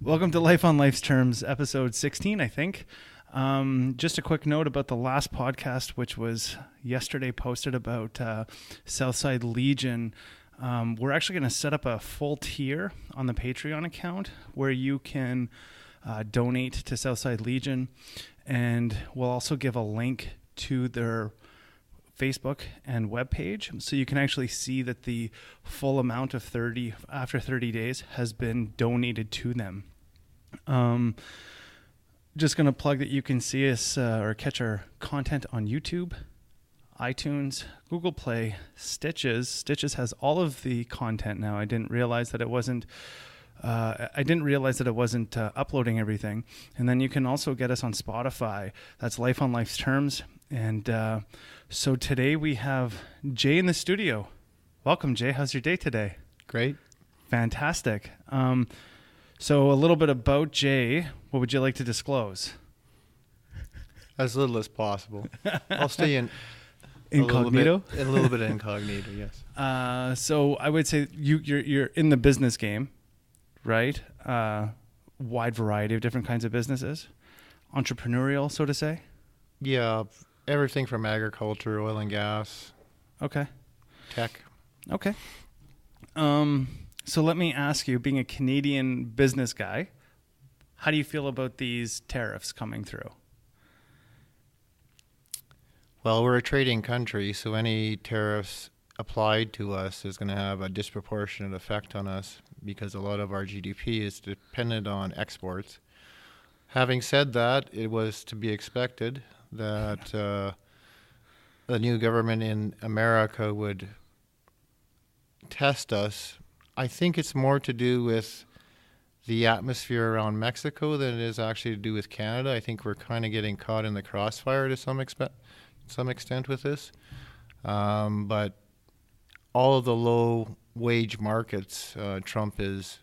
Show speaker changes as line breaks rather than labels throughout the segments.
Welcome to Life on Life's Terms, episode 16, I think. Just a quick note about the last podcast, which was yesterday posted about Southside Legion. We're actually going to set up a full tier on the Patreon account where you can donate to Southside Legion, and we'll also give a link to their Facebook and webpage, so you can actually see that the full amount of 30 days has been donated to them. Just going to plug that you can see us or catch our content on YouTube, iTunes, Google Play, Stitches. Stitches has all of the content now. I didn't realize that it wasn't uploading everything. And then you can also get us on Spotify. That's Life on Life's Terms. And so today we have Jay in the studio. Welcome, Jay. How's your day today?
Great.
Fantastic. So a little bit about Jay. What would you like to disclose?
As little as possible. I'll stay in
incognito.
A little bit incognito, yes.
So I would say you're in the business game, right? Wide variety of different kinds of businesses. Entrepreneurial, so to say.
Yeah, everything from agriculture, oil and gas.
Okay.
Tech.
Okay. So let me ask you, being a Canadian business guy, how do you feel about these tariffs coming through?
Well, we're a trading country, so any tariffs applied to us is going to have a disproportionate effect on us because a lot of our GDP is dependent on exports. Having said that, it was to be expected that the new government in America would test us. I think it's more to do with the atmosphere around Mexico than it is actually to do with Canada. I think we're kind of getting caught in the crossfire to some extent with this. But all of the low wage markets, Trump is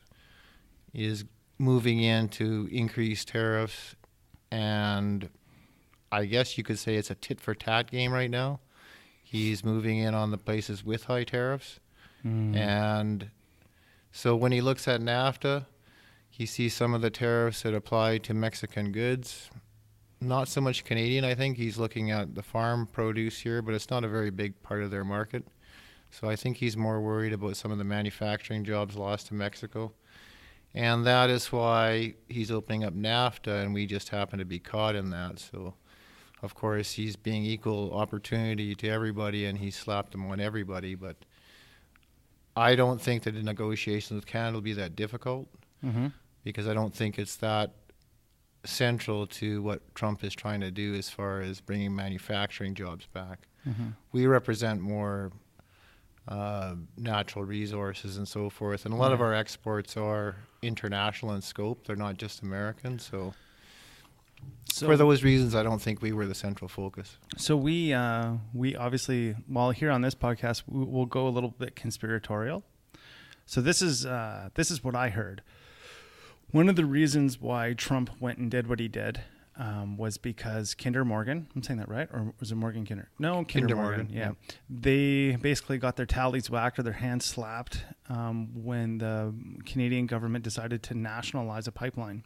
moving in to increase tariffs, and I guess you could say it's a tit for tat game right now. He's moving in on the places with high tariffs. And so when he looks at NAFTA, he sees some of the tariffs that apply to Mexican goods. Not so much Canadian, I think. He's looking at the farm produce here, but it's not a very big part of their market. So I think he's more worried about some of the manufacturing jobs lost to Mexico. And that is why he's opening up NAFTA, and we just happen to be caught in that. So, of course, he's being equal opportunity to everybody, and he slapped them on everybody. But I don't think that the negotiations with Canada will be that difficult, because I don't think it's that central to what Trump is trying to do as far as bringing manufacturing jobs back. We represent more natural resources and so forth, and a lot of our exports are international in scope. They're not just American, so for those reasons, I don't think we were the central focus.
So we obviously, while here on this podcast, we'll go a little bit conspiratorial. So this is what I heard. One of the reasons why Trump went and did what he did was because Kinder Morgan, I'm saying that right? Or was it Morgan Kinder? No, Kinder Morgan, yeah. They basically got their tallies whacked or their hands slapped when the Canadian government decided to nationalize a pipeline.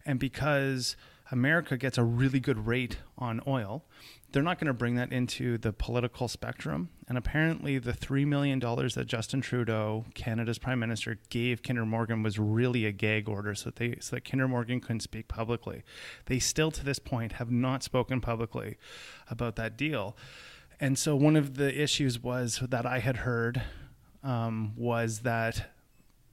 And because America gets a really good rate on oil, they're not going to bring that into the political spectrum. And apparently the $3 million that Justin Trudeau, Canada's Prime Minister, gave Kinder Morgan was really a gag order so that Kinder Morgan couldn't speak publicly. They still, to this point, have not spoken publicly about that deal. And so one of the issues was that I had heard was that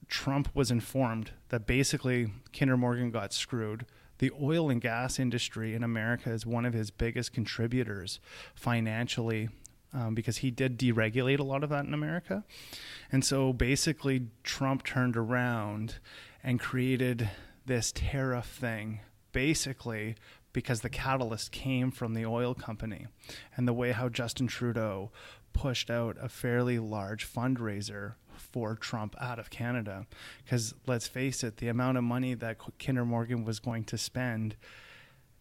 Trump was informed that basically Kinder Morgan got screwed. The oil and gas industry in America is one of his biggest contributors financially because he did deregulate a lot of that in America. And so basically Trump turned around and created this tariff thing basically because the catalyst came from the oil company and the way how Justin Trudeau pushed out a fairly large fundraiser for Trump out of Canada. Because let's face it, the amount of money that Kinder Morgan was going to spend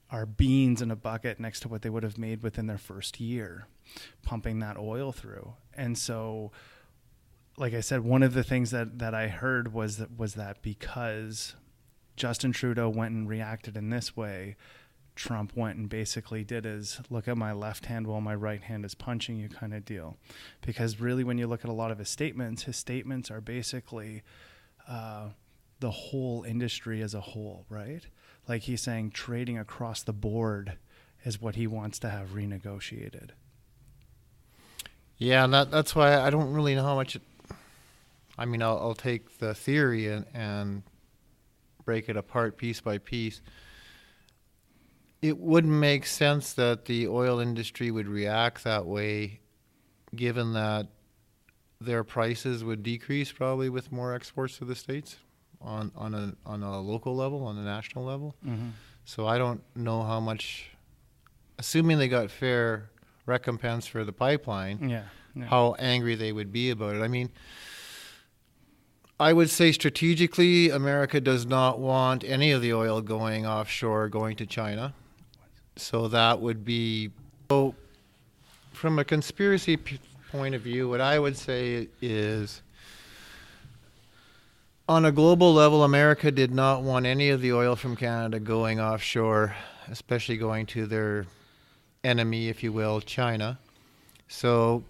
are beans in a bucket next to what they would have made within their first year pumping that oil through. And so, like I said, one of the things that I heard was that because Justin Trudeau went and reacted in this way, Trump went and basically did his look at my left hand while my right hand is punching you kind of deal. Because really, when you look at a lot of his statements are basically the whole industry as a whole, right? Like he's saying trading across the board is what he wants to have renegotiated.
Yeah, and that's why I don't really know how much. I'll take the theory and break it apart piece by piece. It wouldn't make sense that the oil industry would react that way, given that their prices would decrease probably with more exports to the States on a local level, on a national level.
Mm-hmm.
So I don't know how much, assuming they got fair recompense for the pipeline, how angry they would be about it. I mean, I would say strategically, America does not want any of the oil going offshore, going to China. So that would be, so from a conspiracy point of view, what I would say is, on a global level, America did not want any of the oil from Canada going offshore, especially going to their enemy, if you will, China. So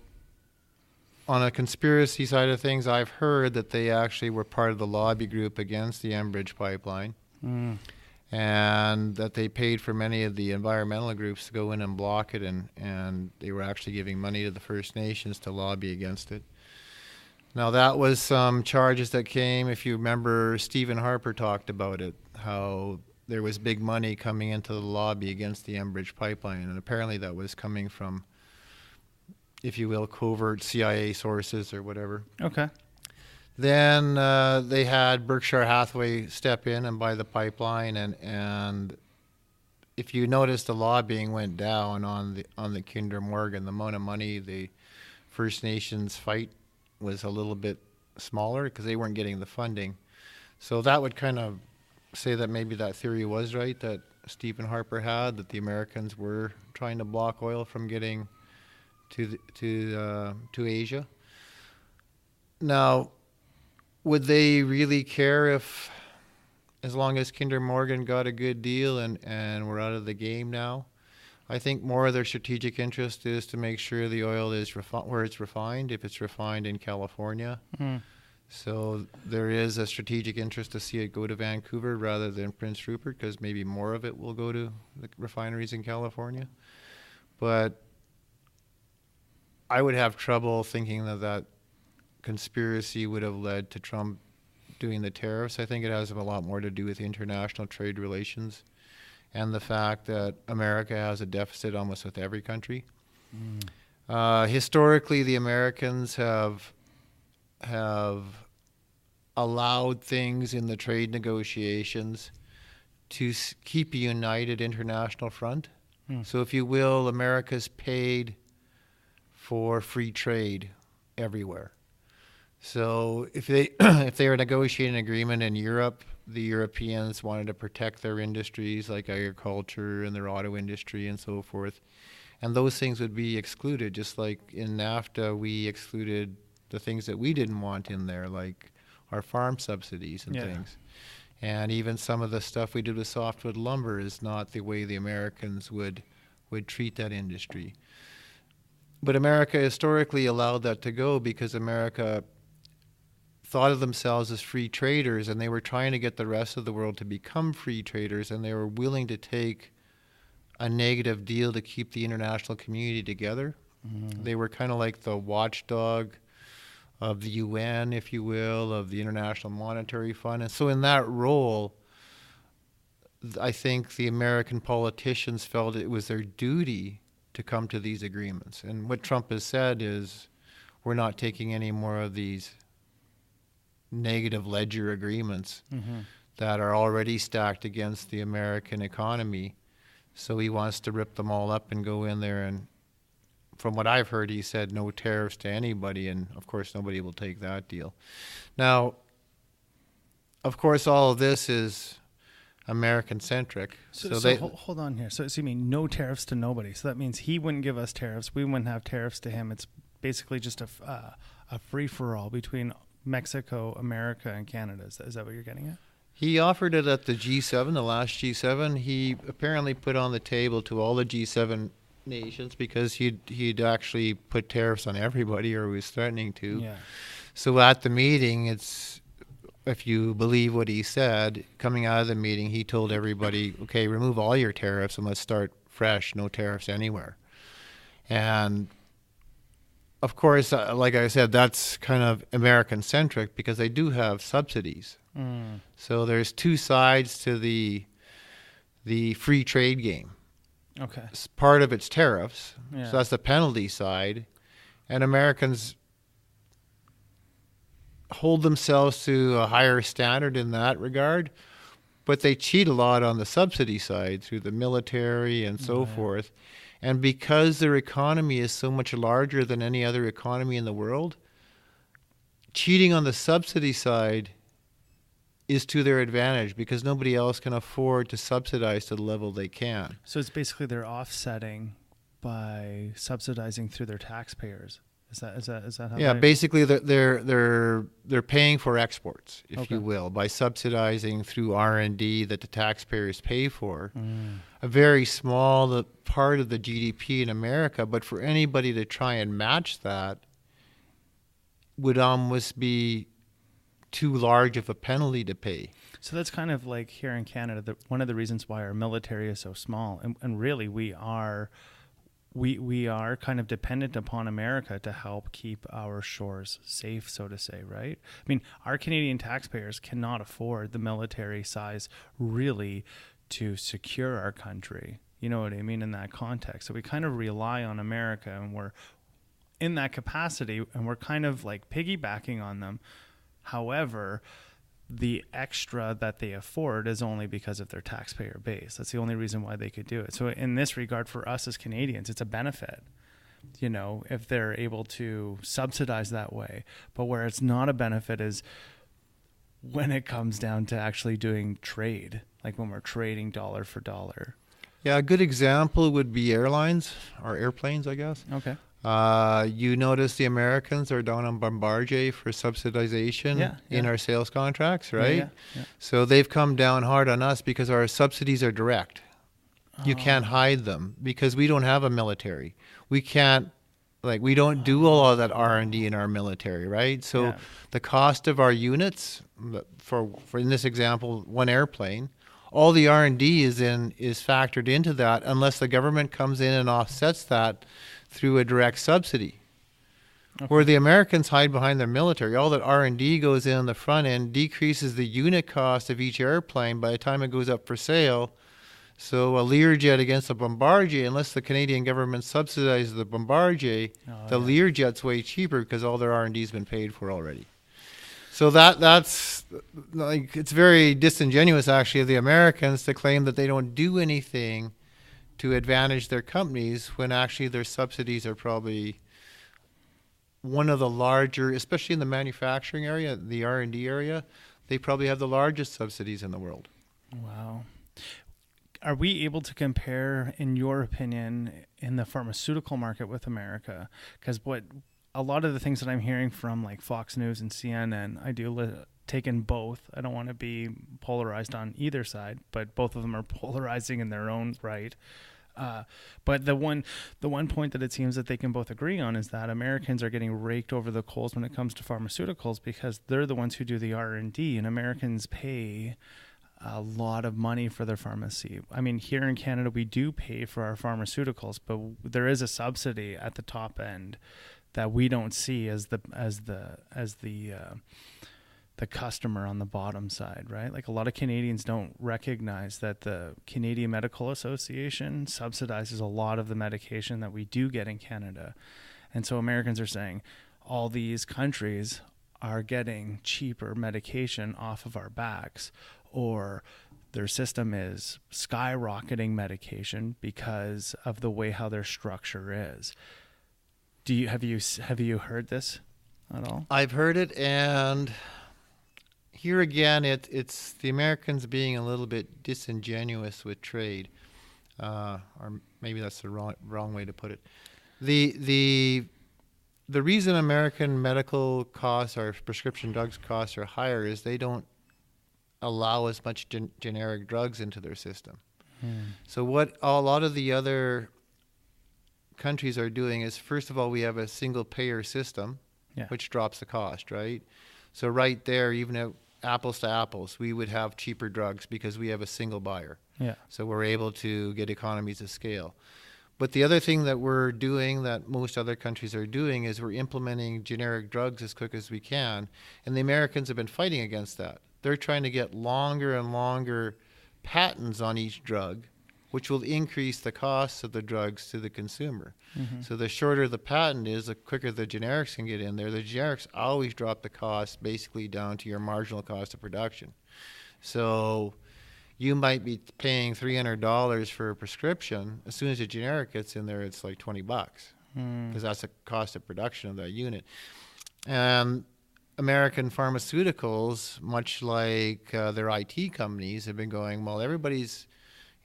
on a conspiracy side of things, I've heard that they actually were part of the lobby group against the Enbridge pipeline, and that they paid for many of the environmental groups to go in and block it, and they were actually giving money to the First Nations to lobby against it. Now, that was some charges that came, if you remember, Stephen Harper talked about it, how there was big money coming into the lobby against the Enbridge pipeline, and apparently that was coming from, if you will, covert CIA sources or whatever.
Okay.
Then they had Berkshire Hathaway step in and buy the pipeline, and if you notice, the lobbying went down on the Kinder Morgan. The amount of money the First Nations fight was a little bit smaller because they weren't getting the funding. So that would kind of say that maybe that theory was right that Stephen Harper had, that the Americans were trying to block oil from getting to Asia. Now, would they really care if, as long as Kinder Morgan got a good deal and we're out of the game now? I think more of their strategic interest is to make sure the oil is where it's refined, if it's refined in California. So there is a strategic interest to see it go to Vancouver rather than Prince Rupert, because maybe more of it will go to the refineries in California. But I would have trouble thinking that conspiracy would have led to Trump doing the tariffs. I think it has a lot more to do with international trade relations and the fact that America has a deficit almost with every country. Historically, the Americans have allowed things in the trade negotiations to keep a united international front. So if you will, America's paid for free trade everywhere. So if they were negotiating an agreement in Europe, the Europeans wanted to protect their industries like agriculture and their auto industry and so forth. And those things would be excluded, just like in NAFTA we excluded the things that we didn't want in there, like our farm subsidies and things. And even some of the stuff we did with softwood lumber is not the way the Americans would treat that industry. But America historically allowed that to go because America thought of themselves as free traders, and they were trying to get the rest of the world to become free traders, and they were willing to take a negative deal to keep the international community together. They were kind of like the watchdog of the UN, if you will, of the International Monetary Fund. And so in that role, I think the American politicians felt it was their duty to come to these agreements. And what Trump has said is, we're not taking any more of these negative ledger agreements that are already stacked against the American economy. So he wants to rip them all up and go in there, and from what I've heard, he said no tariffs to anybody, and of course nobody will take that deal. Now, of course, all of this is American-centric.
So hold on here. So you mean no tariffs to nobody. So that means he wouldn't give us tariffs. We wouldn't have tariffs to him. It's basically just a free-for-all between Mexico, America, and Canada. Is that what you're getting at?
He offered it at the G7, the last G7. He apparently put on the table to all the G7 nations because he'd actually put tariffs on everybody, or was threatening to.
Yeah.
So at the meeting, if you believe what he said, coming out of the meeting, he told everybody, okay, remove all your tariffs and let's start fresh, no tariffs anywhere. And of course, like I said, that's kind of American-centric because they do have subsidies. So there's two sides to the free trade game.
Okay.
Part of it's tariffs,
Yeah.
so that's the penalty side, and Americans hold themselves to a higher standard in that regard, but they cheat a lot on the subsidy side through the military and so forth. And because their economy is so much larger than any other economy in the world, cheating on the subsidy side is to their advantage because nobody else can afford to subsidize to the level they can.
So it's basically they're offsetting by subsidizing through their taxpayers. Is that how?
Yeah,
they...
basically they're paying for exports, if
Okay.
you will, by subsidizing through R&D that the taxpayers pay for. A very small part of the GDP in America, but for anybody to try and match that would almost be too large of a penalty to pay.
So that's kind of like here in Canada, one of the reasons why our military is so small, and really we are kind of dependent upon America to help keep our shores safe, so to say, right? I mean, our Canadian taxpayers cannot afford the military size really to secure our country. You know what I mean in that context. So we kind of rely on America, and we're in that capacity, and we're kind of like piggybacking on them. However, the extra that they afford is only because of their taxpayer base. That's the only reason why they could do it. So in this regard, for us as Canadians, it's a benefit, you know, if they're able to subsidize that way. But where it's not a benefit is when it comes down to actually doing trade, like when we're trading dollar for dollar.
Yeah, a good example would be airlines, or airplanes, I guess.
Okay.
You notice the Americans are down on Bombardier for subsidization in our sales contracts, right?
Yeah.
So they've come down hard on us because our subsidies are direct. You can't hide them because we don't have a military. We can't, we don't do all of that R&D in our military, right? So the cost of our units, for in this example, one airplane, all the R&D is factored into that unless the government comes in and offsets that through a direct subsidy. Okay. Where the Americans hide behind their military, all that R&D goes in on the front end, decreases the unit cost of each airplane by the time it goes up for sale. So a Learjet against a Bombardier, unless the Canadian government subsidizes the Bombardier, the Learjet's way cheaper because all their R&D has been paid for already. So that's it's very disingenuous actually of the Americans to claim that they don't do anything to advantage their companies when actually their subsidies are probably one of the larger, especially in the manufacturing area, the R&D area, they probably have the largest subsidies in the world.
Wow. Are we able to compare, in your opinion, in the pharmaceutical market with America? Because a lot of the things that I'm hearing from like Fox News and CNN, I do take in both. I don't want to be polarized on either side, but both of them are polarizing in their own right. But the one point that it seems that they can both agree on is that Americans are getting raked over the coals when it comes to pharmaceuticals because they're the ones who do the R&D, and Americans pay a lot of money for their pharmacy. I mean, here in Canada, we do pay for our pharmaceuticals, but there is a subsidy at the top end that we don't see as the customer on the bottom side, right? Like a lot of Canadians don't recognize that the Canadian Medical Association subsidizes a lot of the medication that we do get in Canada. And so Americans are saying all these countries are getting cheaper medication off of our backs, or their system is skyrocketing medication because of the way how their structure is. Have you heard this at all?
I've heard it, and here again, it's the Americans being a little bit disingenuous with trade, or maybe that's the wrong way to put it. The reason American medical costs or prescription drugs costs are higher is they don't allow as much generic drugs into their system.
Hmm.
So what a lot of the other countries are doing is, first of all, we have a single payer system,
Yeah.
which drops the cost, right? So right there, even at apples to apples, we would have cheaper drugs because we have a single buyer.
Yeah.
So we're able to get economies of scale. But the other thing that we're doing that most other countries are doing is we're implementing generic drugs as quick as we can. And the Americans have been fighting against that. They're trying to get longer and longer patents on each drug, which will increase the costs of the drugs to the consumer.
Mm-hmm.
So the shorter the patent is, the quicker the generics can get in there. The generics always drop the cost basically down to your marginal cost of production. So you might be paying $300 for a prescription. As soon as a generic gets in there, it's like $20 because that's the cost of production of that unit. And American pharmaceuticals, much like their IT companies, have been going, well, everybody's,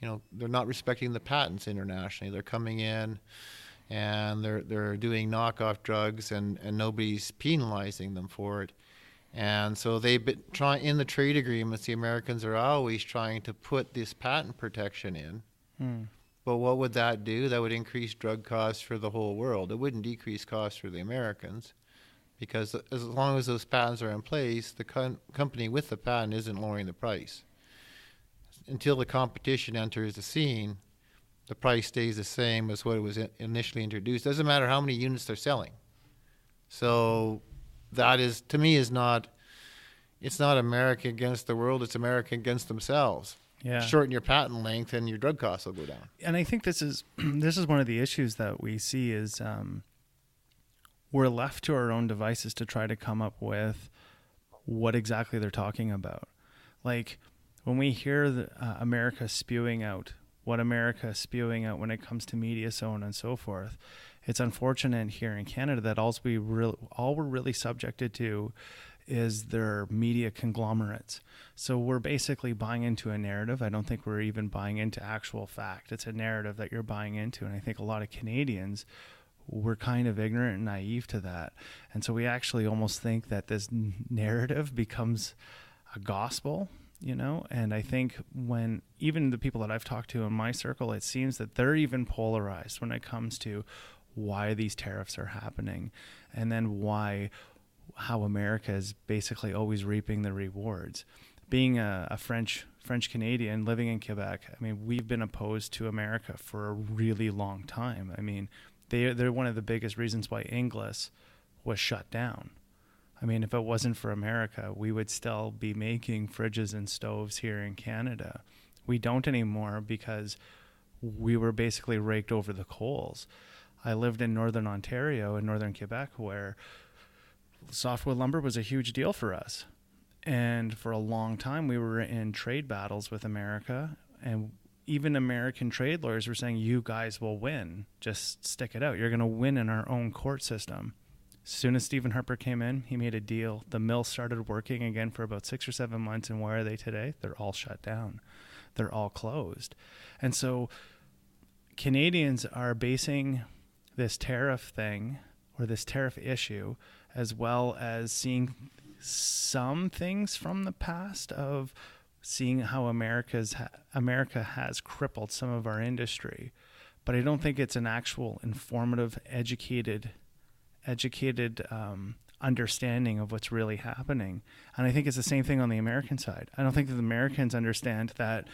they're not respecting the patents internationally. They're coming in and they're doing knockoff drugs and nobody's penalizing them for it. And so they've been trying, in the trade agreements, the Americans are always trying to put this patent protection in. But what would that do? That would increase drug costs for the whole world. It wouldn't decrease costs for the Americans, because as long as those patents are in place, the company with the patent isn't lowering the price. Until the competition enters the scene, the price stays the same as what it was initially introduced. Doesn't matter how many units they're selling. So that is, to me, it's not America against the world, it's America against themselves.
Yeah.
Shorten your patent length and your drug costs will go down.
And I think this is one of the issues that we see is we're left to our own devices to try to come up with what exactly they're talking about. Like when we hear America spewing out what America is spewing out when it comes to media, so on and so forth, it's unfortunate here in Canada that all we're really subjected to is their media conglomerates. So we're basically buying into a narrative. I don't think we're even buying into actual fact. It's a narrative that you're buying into. And I think a lot of Canadians, we're kind of ignorant and naive to that. And so we actually almost think that this narrative becomes a gospel, and I think when even the people that I've talked to in my circle, it seems that they're even polarized when it comes to why these tariffs are happening, and then how America is basically always reaping the rewards. Being a French Canadian living in Quebec, I mean, we've been opposed to America for a really long time. I mean, they're one of the biggest reasons why Inglis was shut down. I mean, if it wasn't for America, we would still be making fridges and stoves here in Canada. We don't anymore because we were basically raked over the coals. I lived in northern Ontario and northern Quebec, where softwood lumber was a huge deal for us. And for a long time, we were in trade battles with America. And even American trade lawyers were saying, you guys will win. Just stick it out. You're going to win in our own court system. As soon as Stephen Harper came in, he made a deal. The mill started working again for about 6 or 7 months. And where are they today? They're all shut down. They're all closed. And so Canadians are basing this tariff thing or this tariff issue, as well as seeing some things from the past of seeing how America has crippled some of our industry. But I don't think it's an actual informative, educated understanding of what's really happening. And I think it's the same thing on the American side. I don't think that the Americans understand that,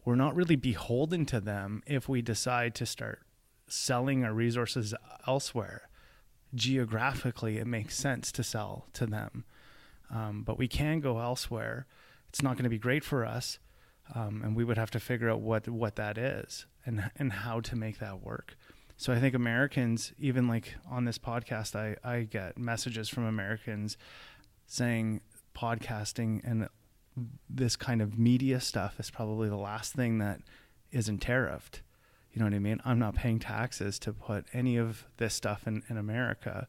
we're not really beholden to them if we decide to start selling our resources elsewhere. Geographically, it makes sense to sell to them. But we can go elsewhere. It's not going to be great for us. And we would have to figure out what that is and how to make that work. So I think Americans, even like on this podcast, I get messages from Americans saying podcasting and this kind of media stuff is probably the last thing that isn't tariffed. You know what I mean? I'm not paying taxes to put any of this stuff in America,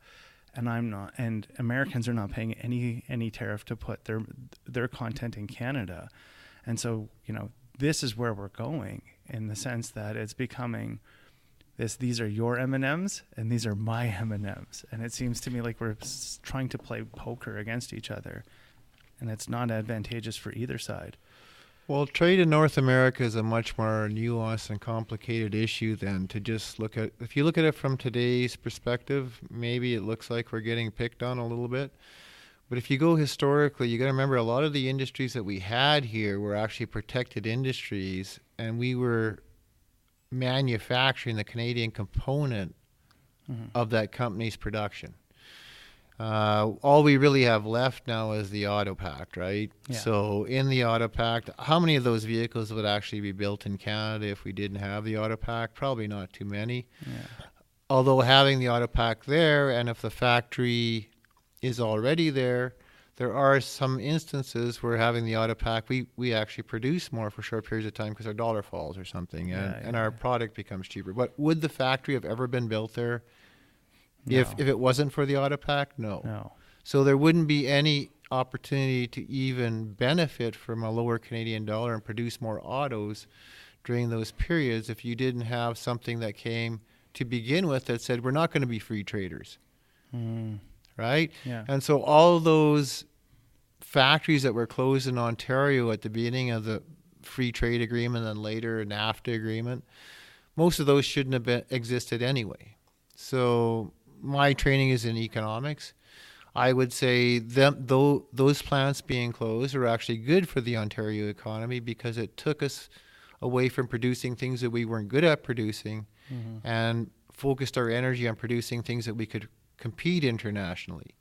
and Americans are not paying any tariff to put their content in Canada. And so, this is where we're going in the sense that it's becoming these are your M&Ms and these are my M&Ms. And it seems to me like we're trying to play poker against each other. and it's not advantageous for either side.
Well, trade in North America is a much more nuanced and complicated issue than to just look at. If you look at it from today's perspective, maybe it looks like we're getting picked on a little bit. But if you go historically, you got to remember a lot of the industries that we had here were actually protected industries, and we were manufacturing the Canadian component of that company's production. All we really have left now is the Auto Pact, right?
Yeah.
So in the Auto Pact, how many of those vehicles would actually be built in Canada if we didn't have the Auto Pact? Probably not too many.
Yeah.
Although having the Auto Pact there, and if the factory is already there, there are some instances where having the Auto Pact, we actually produce more for short periods of time because our dollar falls or something, and our product becomes cheaper. But would the factory have ever been built there if it wasn't for the Auto Pact? No. So there wouldn't be any opportunity to even benefit from a lower Canadian dollar and produce more autos during those periods if you didn't have something that came to begin with that said we're not going to be free traders. Right?
Yeah.
And so all those factories that were closed in Ontario at the beginning of the free trade agreement and later NAFTA agreement, most of those shouldn't have existed anyway. So my training is in economics. I would say those plants being closed are actually good for the Ontario economy because it took us away from producing things that we weren't good at producing and focused our energy on producing things that we could compete internationally.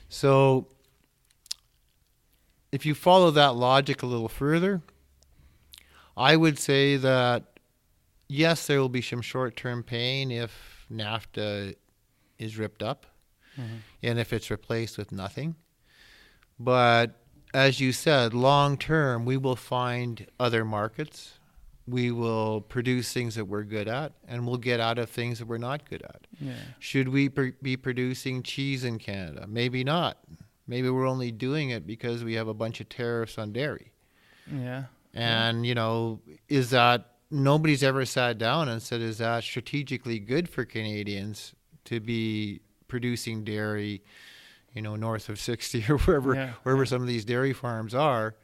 So if you follow that logic a little further, I would say that yes, there will be some short-term pain if NAFTA is ripped up and if it's replaced with nothing. But as you said, long-term, we will find other markets. We will produce things that we're good at, and we'll get out of things that we're not good at.
Yeah.
Should we be producing cheese in Canada? Maybe not. Maybe we're only doing it because we have a bunch of tariffs on dairy.
Yeah.
And, is that, nobody's ever sat down and said, is that strategically good for Canadians to be producing dairy, north of 60 or wherever some of these dairy farms are?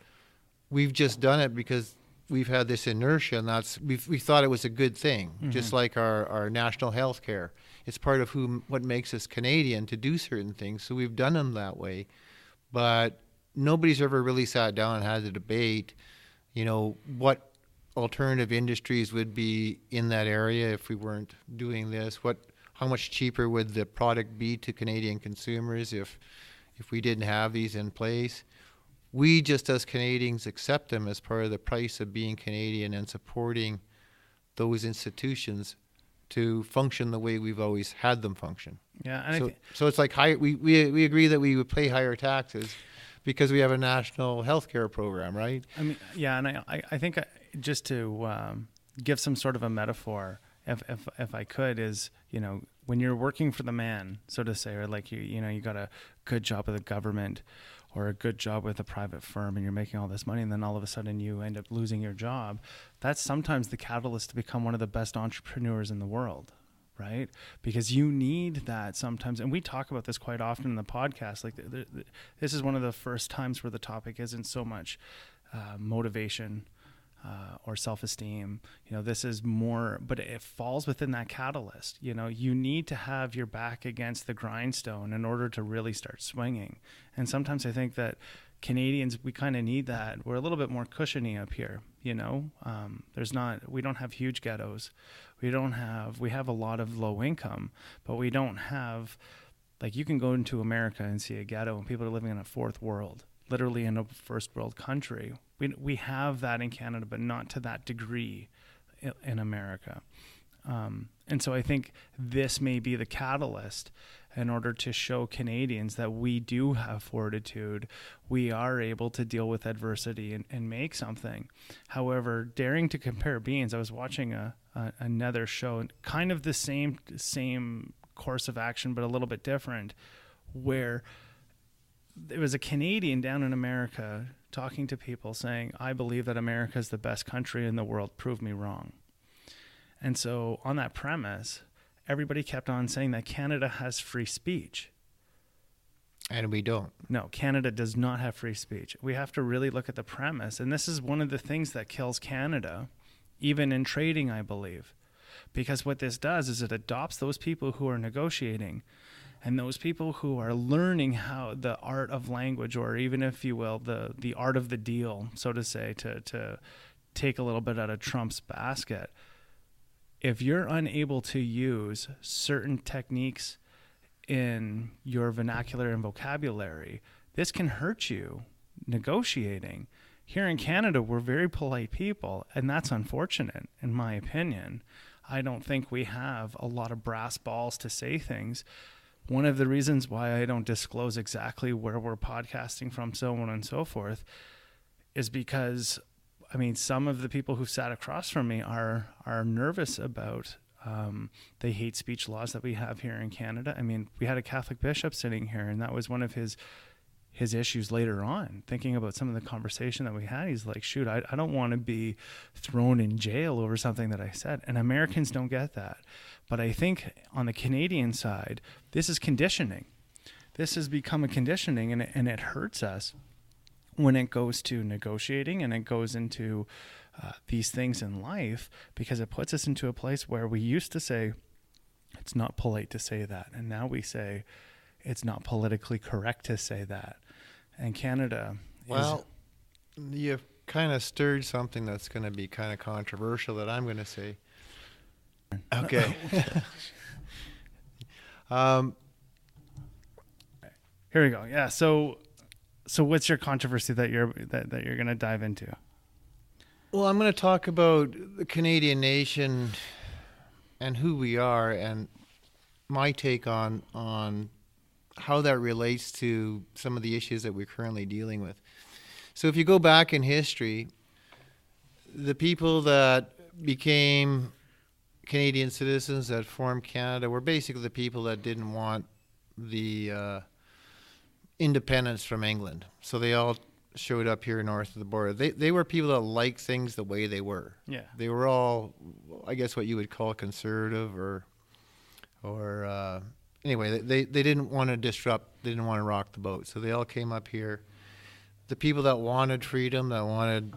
We've just done it because we've had this inertia, and we thought it was a good thing, just like our national health care. It's part of what makes us Canadian to do certain things, so we've done them that way. But nobody's ever really sat down and had a debate, what alternative industries would be in that area if we weren't doing this. How much cheaper would the product be to Canadian consumers if we didn't have these in place? We just as Canadians accept them as part of the price of being Canadian and supporting those institutions to function the way we've always had them function.
Yeah. And
so it's like we agree that we would pay higher taxes because we have a national health care program, right?
I mean, yeah, and I think just to give some sort of a metaphor, if I could, is, when you're working for the man, so to say, or like you got a good job with the government or a good job with a private firm and you're making all this money, and then all of a sudden you end up losing your job, that's sometimes the catalyst to become one of the best entrepreneurs in the world, right? Because you need that sometimes. And we talk about this quite often in the podcast. Like this is one of the first times where the topic isn't so much motivation or self-esteem. This is more, but it falls within that catalyst. You need to have your back against the grindstone in order to really start swinging. And sometimes I think that Canadians, we kind of need that. We're a little bit more cushiony up here. We don't have huge ghettos. We have a lot of low income, but we don't have, like, you can go into America and see a ghetto and people are living in a fourth world, literally in a first world country. We have that in Canada, but not to that degree in America. And so I think this may be the catalyst in order to show Canadians that we do have fortitude. We are able to deal with adversity and make something. However, daring to compare beans, I was watching another show, kind of the same course of action, but a little bit different, where there was a Canadian down in America talking to people saying, I believe that America is the best country in the world. Prove me wrong. And so on that premise, everybody kept on saying that Canada has free speech.
And we don't.
No, Canada does not have free speech. We have to really look at the premise. And this is one of the things that kills Canada, even in trading, I believe. Because what this does is it adopts those people who are negotiating and those people who are learning how the art of language, or even, if you will, the art of the deal, so to say, to take a little bit out of Trump's basket. If you're unable to use certain techniques in your vernacular and vocabulary, this can hurt you negotiating. Here in Canada, we're very polite people, and that's unfortunate, in my opinion. I don't think we have a lot of brass balls to say things. One of the reasons why I don't disclose exactly where we're podcasting from, so on and so forth, is because, I mean, some of the people who sat across from me are nervous about the hate speech laws that we have here in Canada. I mean, we had a Catholic bishop sitting here, and that was one of his issues later on, thinking about some of the conversation that we had. He's like, shoot, I don't want to be thrown in jail over something that I said. And Americans don't get that. But I think on the Canadian side, this is conditioning. This has become a conditioning, and it hurts us when it goes to negotiating and it goes into these things in life, because it puts us into a place where we used to say, it's not polite to say that. And now we say, it's not politically correct to say that. And Canada
Well, you've kind of stirred something that's going to be kind of controversial that I'm going to say. Okay.
Here we go. Yeah. So what's your controversy that you're going to dive into?
Well, I'm going to talk about the Canadian nation and who we are, and my take on how that relates to some of the issues that we're currently dealing with. So if you go back in history, the people that became Canadian citizens that formed Canada were basically the people that didn't want the independence from England. So they all showed up here north of the border. They were people that liked things the way they were.
Yeah.
They were all, I guess, what you would call conservative or anyway, they didn't want to disrupt, they didn't want to rock the boat. So they all came up here. The people that wanted freedom, that wanted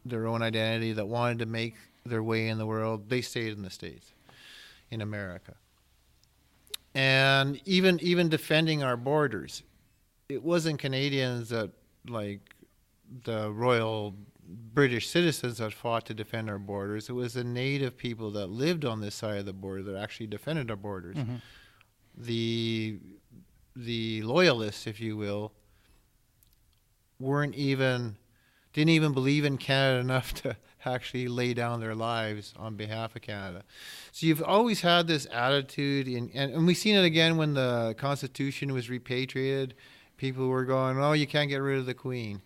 their own identity, that wanted to make their way in the world, they stayed in the States, in America. And even defending our borders, it wasn't Canadians that, like the Royal British citizens, that fought to defend our borders. It was the native people that lived on this side of the border that actually defended our borders. Mm-hmm. The loyalists, if you will, didn't even believe in Canada enough to actually lay down their lives on behalf of Canada. So you've always had this attitude, and we've seen it again when the Constitution was repatriated. People were going, oh, you can't get rid of the Queen,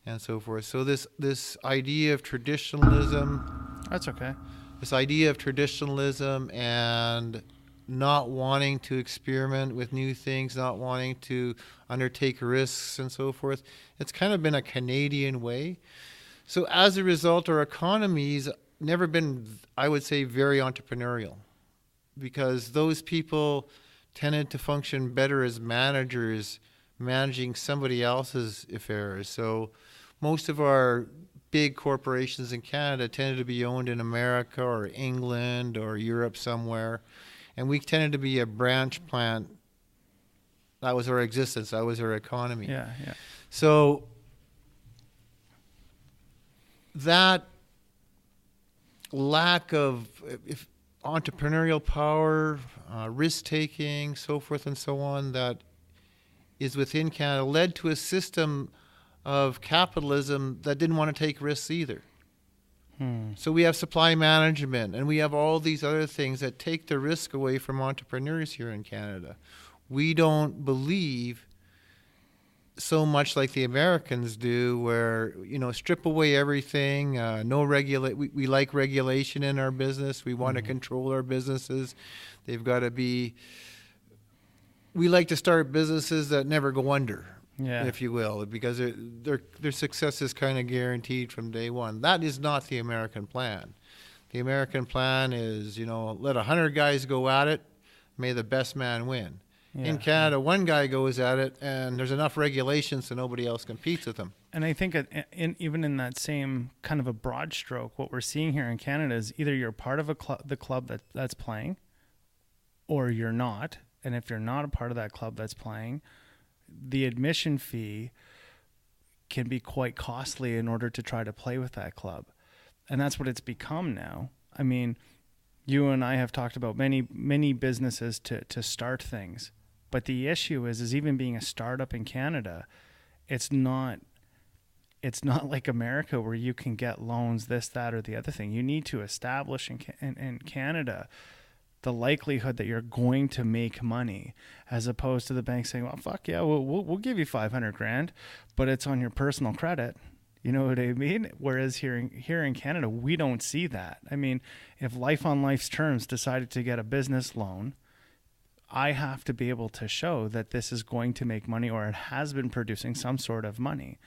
and so forth. So this idea of traditionalism.
That's okay.
This idea of traditionalism and not wanting to experiment with new things, not wanting to undertake risks and so forth. It's kind of been a Canadian way. So as a result, our economy's never been, I would say, very entrepreneurial, because those people tended to function better as managers, managing somebody else's affairs. So most of our big corporations in Canada tended to be owned in America or England or Europe somewhere. And we tended to be a branch plant. That was our existence. That was our economy.
Yeah, yeah.
So that lack of entrepreneurial power, risk-taking, so forth and so on, that is within Canada led to a system of capitalism that didn't want to take risks either. So we have supply management, and we have all these other things that take the risk away from entrepreneurs here in Canada. We don't believe so much like the Americans do, where, strip away everything, we like regulation in our business. We want to control our businesses. They've got to be, we like to start businesses that never go under. Yeah. If you will, because their success is kind of guaranteed from day one. That is not the American plan. The American plan is, let 100 guys go at it, may the best man win. In Canada, one guy goes at it, and there's enough regulations so nobody else competes with him.
And I think even in that same kind of a broad stroke, what we're seeing here in Canada is either you're part of the club that's playing, or you're not. And if you're not a part of that club that's playing, the admission fee can be quite costly in order to try to play with that club. And that's what it's become now. I mean, you and I have talked about many businesses to start things. But the issue is even being a startup in Canada, it's not like America where you can get loans, this, that, or the other thing. You need to establish in Canada the likelihood that you're going to make money, as opposed to the bank saying, well, fuck yeah, we'll give you $500,000, but it's on your personal credit. You know what I mean? Whereas here in Canada, we don't see that. I mean, if Life on Life's Terms decided to get a business loan, I have to be able to show that this is going to make money, or it has been producing some sort of money.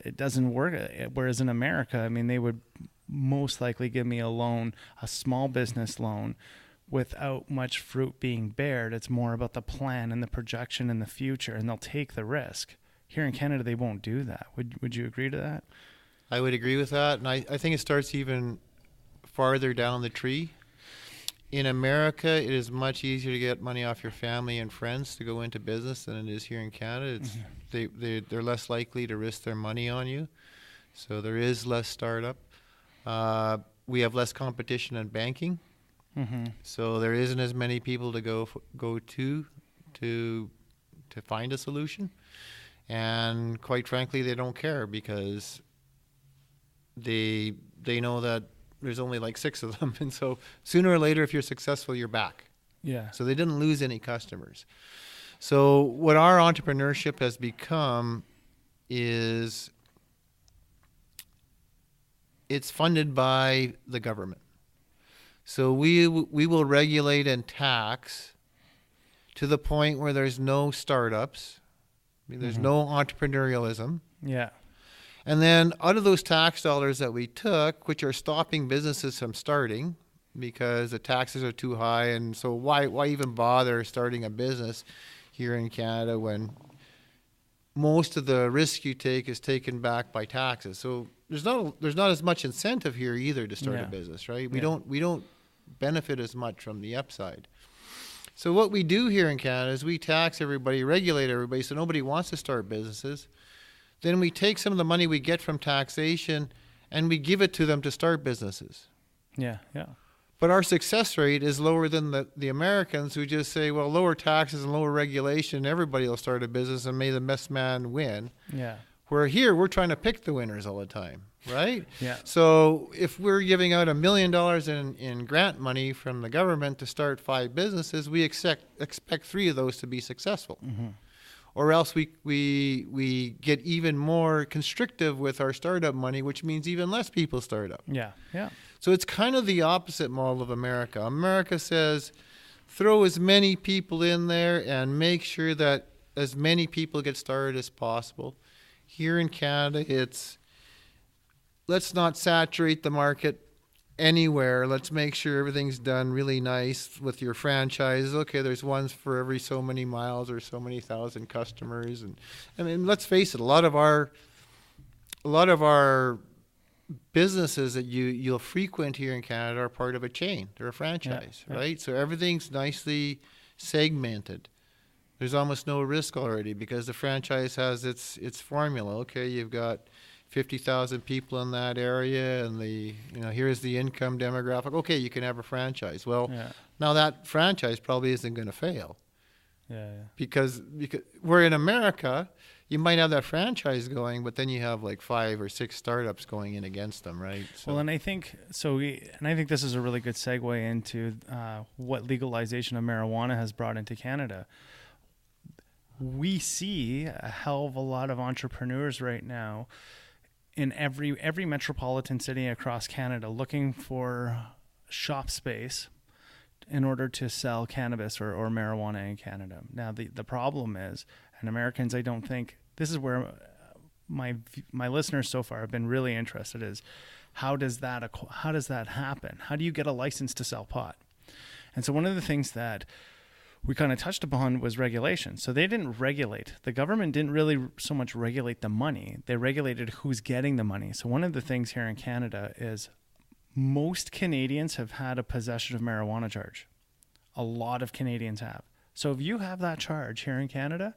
It doesn't work. Whereas in America, I mean, they would most likely give me a loan, a small business loan, without much fruit being bared. It's more about the plan and the projection in the future, and they'll take the risk. Here in Canada, they won't do that. Would you agree to that?
I would agree with that. And I think it starts even farther down the tree. In America, it is much easier to get money off your family and friends to go into business than it is here in Canada. They're less likely to risk their money on you, so there is less startup. We have less competition in banking, so there isn't as many people to go to find a solution. And quite frankly, they don't care because they know that there's only like 6 of them. And so sooner or later, if you're successful, you're back.
Yeah.
So they didn't lose any customers. So what our entrepreneurship has become is it's funded by the government. So we will regulate and tax to the point where there's no startups. I mean, there's no entrepreneurialism.
Yeah.
And then out of those tax dollars that we took, which are stopping businesses from starting because the taxes are too high, and so why even bother starting a business here in Canada when most of the risk you take is taken back by taxes? So there's not as much incentive here either to start a business, right? We don't benefit as much from the upside. So what we do here in Canada is we tax everybody, regulate everybody, so nobody wants to start businesses. Then we take some of the money we get from taxation and we give it to them to start businesses.
Yeah.
But our success rate is lower than the Americans who just say, well, lower taxes and lower regulation, everybody will start a business and may the best man win.
Yeah.
Where here, we're trying to pick the winners all the time, right?
Yeah.
So if we're giving out $1 million in grant money from the government to start 5 businesses, we expect 3 of those to be successful. Or else we get even more constrictive with our startup money, which means even less people start up.
Yeah.
So it's kind of the opposite model of America. America says, throw as many people in there and make sure that as many people get started as possible. Here in Canada, it's let's not saturate the market anywhere. Let's make sure everything's done really nice with your franchises. Okay, there's ones for every so many miles or so many thousand customers, and I mean, let's face it, a lot of our businesses that you'll frequent here in Canada are part of a chain. They're a franchise, right? So everything's nicely segmented. There's almost no risk already because the franchise has its formula. Okay, you've got 50,000 people in that area, and here's the income demographic. Okay, you can have a franchise. Well, now that franchise probably isn't going to fail. Because we're in America, you might have that franchise going, but then you have like 5 or 6 startups going in against them, right? So.
Well, and I think this is a really good segue into what legalization of marijuana has brought into Canada. We see a hell of a lot of entrepreneurs right now in every metropolitan city across Canada looking for shop space in order to sell cannabis or marijuana in Canada. Now, the problem is, and Americans, I don't think, this is where my listeners so far have been really interested, is how does that happen? How do you get a license to sell pot? And so one of the things that we kind of touched upon was regulation. So they didn't regulate. The government didn't really so much regulate the money. They regulated who's getting the money. So one of the things here in Canada is most Canadians have had a possession of marijuana charge. A lot of Canadians have. So if you have that charge here in Canada,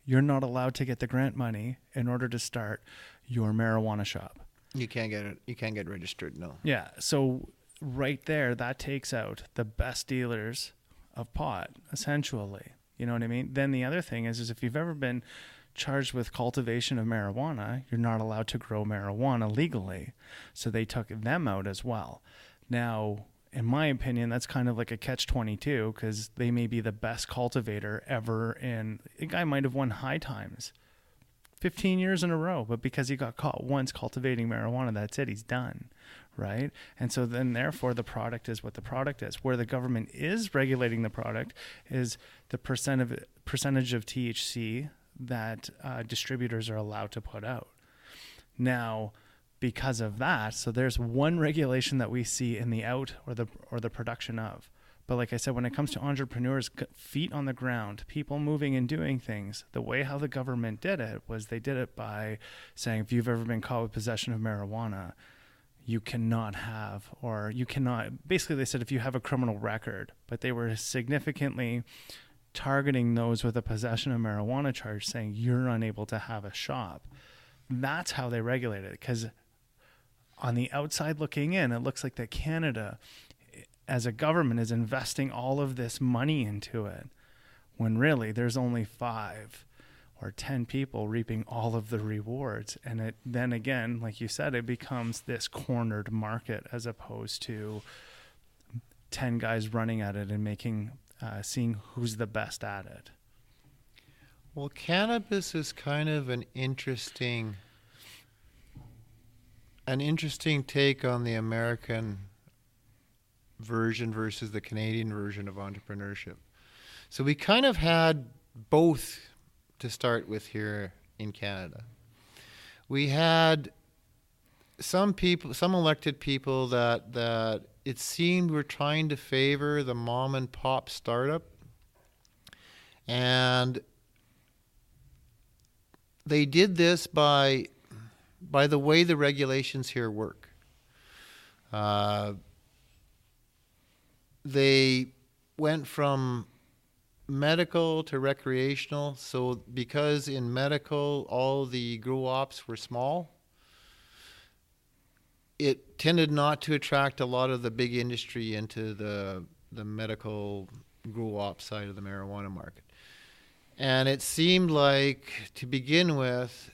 you're not allowed to get the grant money in order to start your marijuana shop.
You can't get it. You can't get registered. No.
Yeah. So right there, that takes out the best dealers of pot, essentially. You know what I mean? Then the other thing is if you've ever been charged with cultivation of marijuana, you're not allowed to grow marijuana legally. So they took them out as well. Now, in my opinion, that's kind of like a catch-22 because they may be the best cultivator ever. And a guy might have won high times 15 years in a row, but because he got caught once cultivating marijuana, that's it. He's done, right? And so then therefore the product is what the product is. Where the government is regulating the product is the percentage of THC that distributors are allowed to put out. Now, because of that, so there's one regulation that we see in the out or the production of. But like I said, when it comes to entrepreneurs, feet on the ground, people moving and doing things, the way how the government did it was they did it by saying, if you've ever been caught with possession of marijuana, you cannot have, or you cannot, basically they said if you have a criminal record, but they were significantly targeting those with a possession of marijuana charge, saying you're unable to have a shop. That's how they regulate it, because on the outside looking in, it looks like that Canada as a government is investing all of this money into it, when really there's only 5 or 10 people reaping all of the rewards. And it then again, like you said, it becomes this cornered market as opposed to 10 guys running at it and making seeing who's the best at it.
Well, cannabis is kind of an interesting take on the American version versus the Canadian version of entrepreneurship. So we kind of had both to start with here in Canada. We had some elected people that it seemed were trying to favor the mom and pop startup, and they did this by the way the regulations here work. They went from medical to recreational. So because in medical all the grow ops were small, it tended not to attract a lot of the big industry into the medical grow op side of the marijuana market. And it seemed like, to begin with,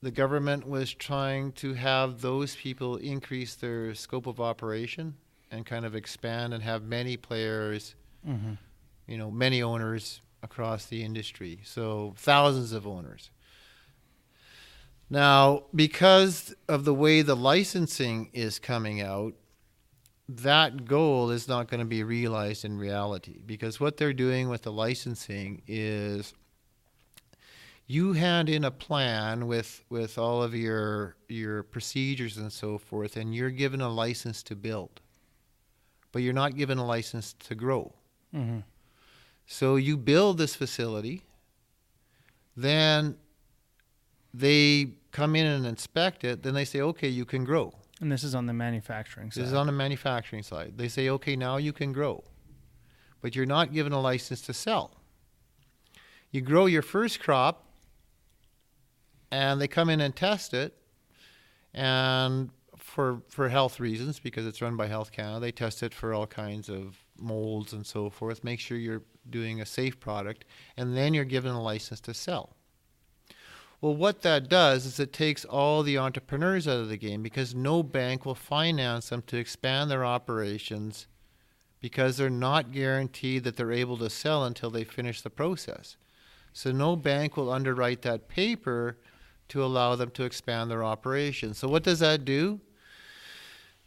the government was trying to have those people increase their scope of operation and kind of expand and have many players, many owners across the industry. So thousands of owners. Now, because of the way the licensing is coming out, that goal is not going to be realized in reality, because what they're doing with the licensing is you hand in a plan with all of your procedures and so forth, and you're given a license to build, but you're not given a license to grow. Mm-hmm. So you build this facility, then they come in and inspect it, then they say, okay, you can grow.
And this is on the manufacturing side.
This is on the manufacturing side. They say, okay, now you can grow, but you're not given a license to sell. You grow your first crop, and they come in and test it, and for health reasons, because it's run by Health Canada, they test it for all kinds of molds and so forth, make sure you're doing a safe product, and then you're given a license to sell. Well, what that does is it takes all the entrepreneurs out of the game, because no bank will finance them to expand their operations, because they're not guaranteed that they're able to sell until they finish the process. So no bank will underwrite that paper to allow them to expand their operations. So what does that do?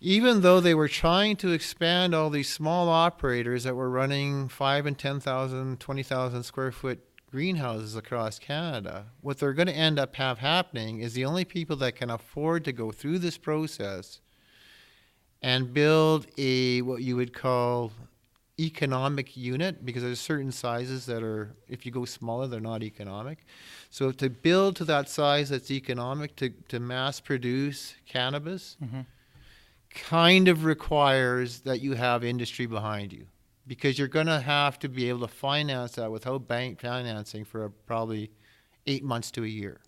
Even though they were trying to expand all these small operators that were running 5 and 10,000, 20,000 square foot greenhouses across Canada, what they're going to end up happening is the only people that can afford to go through this process and build what you would call economic unit, because there's certain sizes that are, if you go smaller, they're not economic. So to build to that size that's economic, to mass produce cannabis, kind of requires that you have industry behind you, because you're going to have to be able to finance that without bank financing for probably 8 months to a year.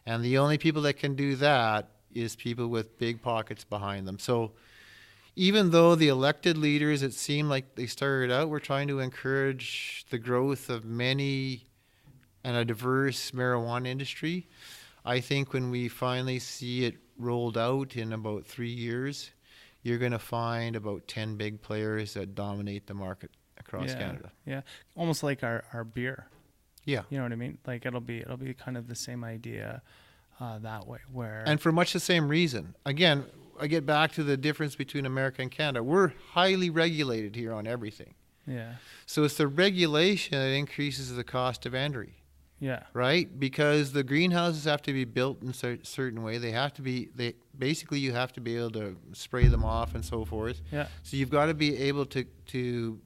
And the only people that can do that is people with big pockets behind them. So even though the elected leaders, it seemed like they started out, were trying to encourage the growth of many and a diverse marijuana industry, I think when we finally see it rolled out in about 3 years, you're going to find about 10 big players that dominate the market across Canada.
Yeah, almost like our beer.
Yeah.
You know what I mean? Like it'll be kind of the same idea that way.
And for much the same reason. Again, I get back to the difference between America and Canada. We're highly regulated here on everything.
Yeah.
So it's the regulation that increases the cost of entry.
Yeah.
Right? Because the greenhouses have to be built in a certain way. Basically you have to be able to spray them off and so forth.
Yeah.
So you've got to be able to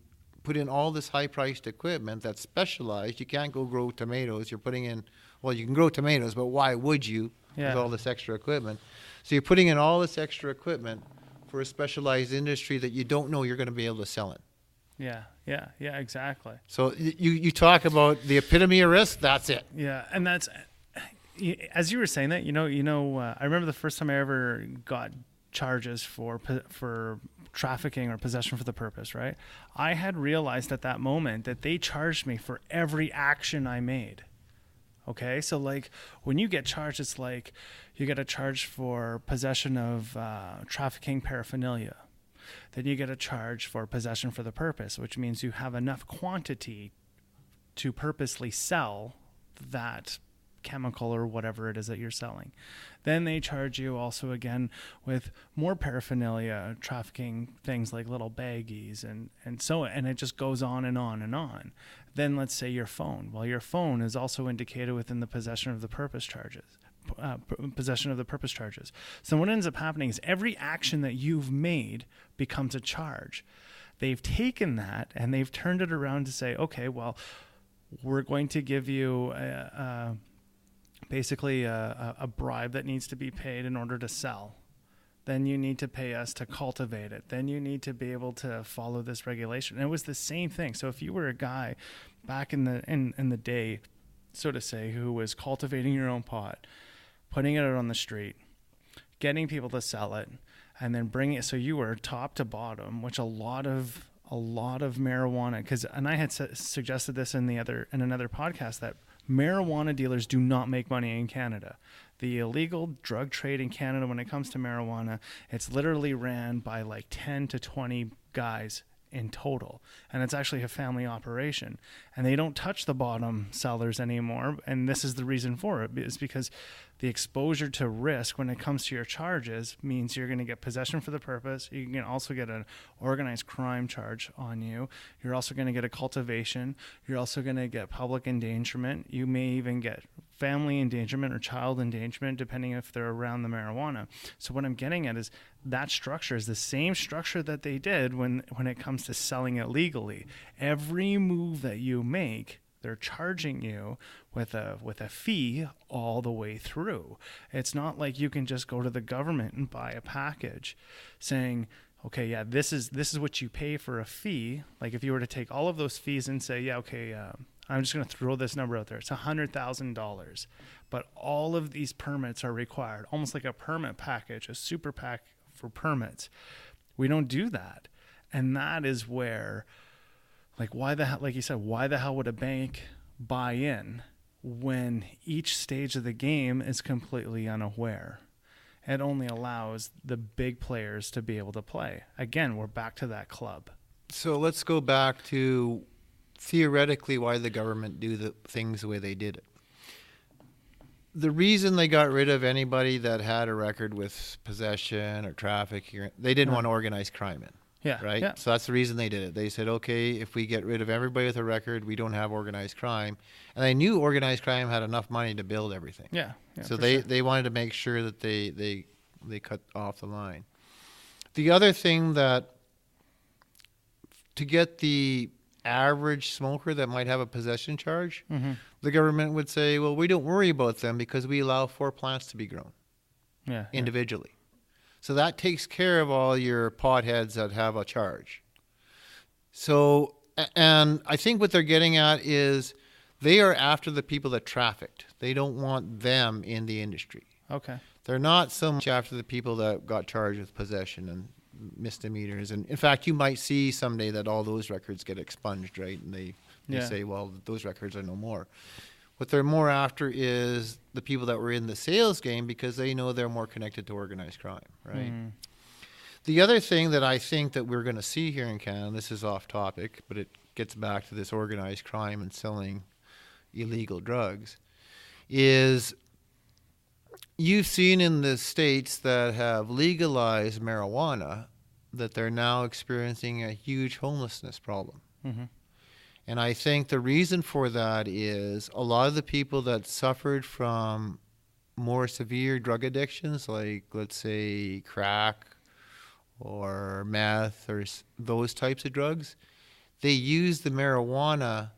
put in all this high-priced equipment that's specialized. You can't go grow tomatoes. You're putting in, well, you can grow tomatoes, but why would you with all this extra equipment? So you're putting in all this extra equipment for a specialized industry that you don't know you're going to be able to sell in.
Yeah, exactly.
So you talk about the epitome of risk, that's it.
Yeah, and that's, as you were saying that, I remember the first time I ever got charges for trafficking or possession for the purpose, right? I had realized at that moment that they charged me for every action I made. Okay, so like when you get charged, it's like you get a charge for possession of trafficking paraphernalia. Then you get a charge for possession for the purpose, which means you have enough quantity to purposely sell that chemical or whatever it is that you're selling. Then they charge you also again with more paraphernalia, trafficking things like little baggies and it just goes on and on and on. Then let's say your phone. Well, your phone is also indicated within the possession of the purpose charges. So what ends up happening is every action that you've made becomes a charge. They've taken that and they've turned it around to say, okay, well, we're going to give you basically a bribe that needs to be paid in order to sell. Then you need to pay us to cultivate it. Then you need to be able to follow this regulation. And it was the same thing. So if you were a guy back in the day, so to say, who was cultivating your own pot, putting it out on the street, getting people to sell it, and then bringing it, so you were top to bottom, which a lot of marijuana, and I had suggested this in another podcast, that marijuana dealers do not make money in Canada. The illegal drug trade in Canada, when it comes to marijuana, it's literally ran by like 10 to 20 guys in total, and it's actually a family operation, and they don't touch the bottom sellers anymore. And this is the reason for it, is because the exposure to risk when it comes to your charges means you're going to get possession for the purpose. You can also get an organized crime charge on you. You're also going to get a cultivation. You're also going to get public endangerment. You may even get family endangerment or child endangerment, depending if they're around the marijuana. So what I'm getting at is that structure is the same structure that they did when it comes to selling it legally. Every move that you make, they're charging you with a fee all the way through. It's not like you can just go to the government and buy a package saying, okay, yeah, this is what you pay for a fee. Like if you were to take all of those fees and say, yeah, okay, I'm just going to throw this number out there. It's $100,000, but all of these permits are required, almost like a permit package, a super PAC for permits. We don't do that. And that is where, like you said, why the hell would a bank buy in when each stage of the game is completely unaware? It only allows the big players to be able to play. Again, we're back to that club.
So let's go back to theoretically why the government do the things the way they did it. The reason they got rid of anybody that had a record with possession or trafficking, they didn't want organized crime in.
Yeah.
Right?
Yeah.
So that's the reason they did it. They said, okay, if we get rid of everybody with a record, we don't have organized crime. And they knew organized crime had enough money to build everything.
Yeah.
So they wanted to make sure that they cut off the line. The other thing that to get the average smoker that might have a possession charge,
Mm-hmm.
the government would say, well, we don't worry about them because we allow 4 plants to be grown
Yeah.
individually. So that takes care of all your potheads that have a charge. So, and I think what they're getting at is they are after the people that trafficked. They don't want them in the industry.
Okay.
They're not so much after the people that got charged with possession and misdemeanors. And in fact, you might see someday that all those records get expunged, right? And they say, well, those records are no more. What they're more after is the people that were in the sales game because they know they're more connected to organized crime, right?
Mm.
The other thing that I think that we're going to see here in Canada, this is off topic, but it gets back to this organized crime and selling illegal drugs, is you've seen in the states that have legalized marijuana that they're now experiencing a huge homelessness problem.
Mm-hmm.
And I think the reason for that is a lot of the people that suffered from more severe drug addictions, like let's say crack or meth or those types of drugs, they use the marijuana.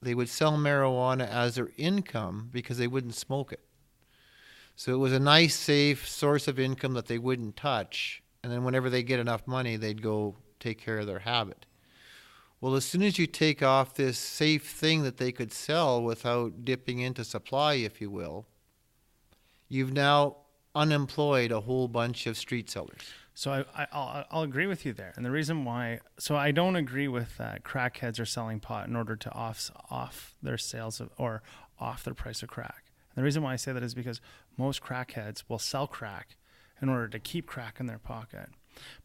They would sell marijuana as their income because they wouldn't smoke it. So it was a nice, safe source of income that they wouldn't touch. And then whenever they get enough money, they'd go take care of their habit. Well, as soon as you take off this safe thing that they could sell without dipping into supply, if you will, you've now unemployed a whole bunch of street sellers.
So I'll agree with you there. And the reason why, so I don't agree with crackheads are selling pot in order to off their sales or off their price of crack. And the reason why I say that is because most crackheads will sell crack in order to keep crack in their pocket.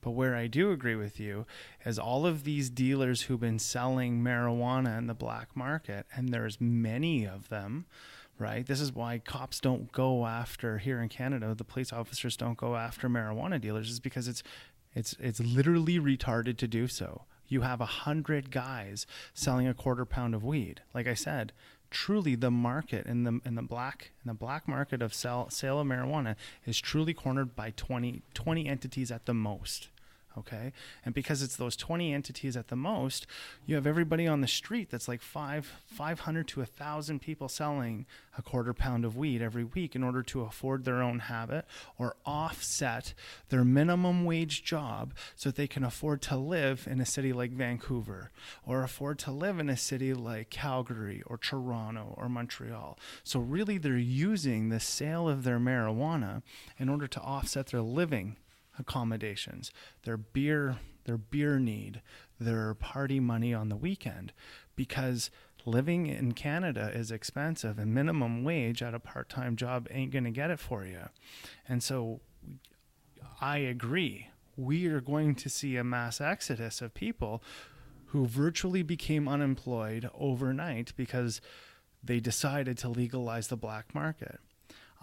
But where I do agree with you is all of these dealers who've been selling marijuana in the black market, and there's many of them, right? This is why cops don't go after, here in Canada, the police officers don't go after marijuana dealers, is because it's literally retarded to do so. You have 100 guys selling a quarter pound of weed. Like I said, truly the market in the black market of sale of marijuana is truly cornered by 20 entities at the most. Okay. And because it's those 20 entities at the most, you have everybody on the street that's like 500 to 1,000 people selling a quarter pound of weed every week in order to afford their own habit or offset their minimum wage job so that they can afford to live in a city like Vancouver or afford to live in a city like Calgary or Toronto or Montreal. So really they're using the sale of their marijuana in order to offset their living accommodations, their beer need, their party money on the weekend, because living in Canada is expensive and minimum wage at a part-time job ain't going to get it for you. And so I agree. We are going to see a mass exodus of people who virtually became unemployed overnight because they decided to legalize the black market.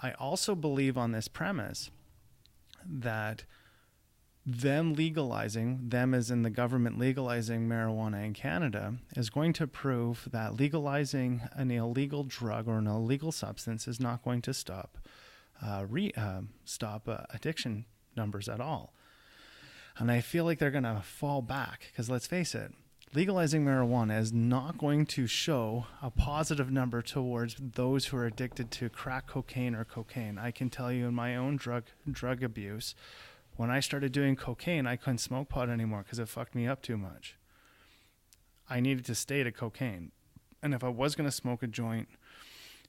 I also believe on this premise that them as in the government legalizing marijuana in Canada, is going to prove that legalizing an illegal drug or an illegal substance is not going to stop addiction numbers at all. And I feel like they're going to fall back because, let's face it, legalizing marijuana is not going to show a positive number towards those who are addicted to crack cocaine or cocaine. I can tell you in my own drug abuse, when I started doing cocaine, I couldn't smoke pot anymore because it fucked me up too much. I needed to stay to cocaine. And if I was going to smoke a joint,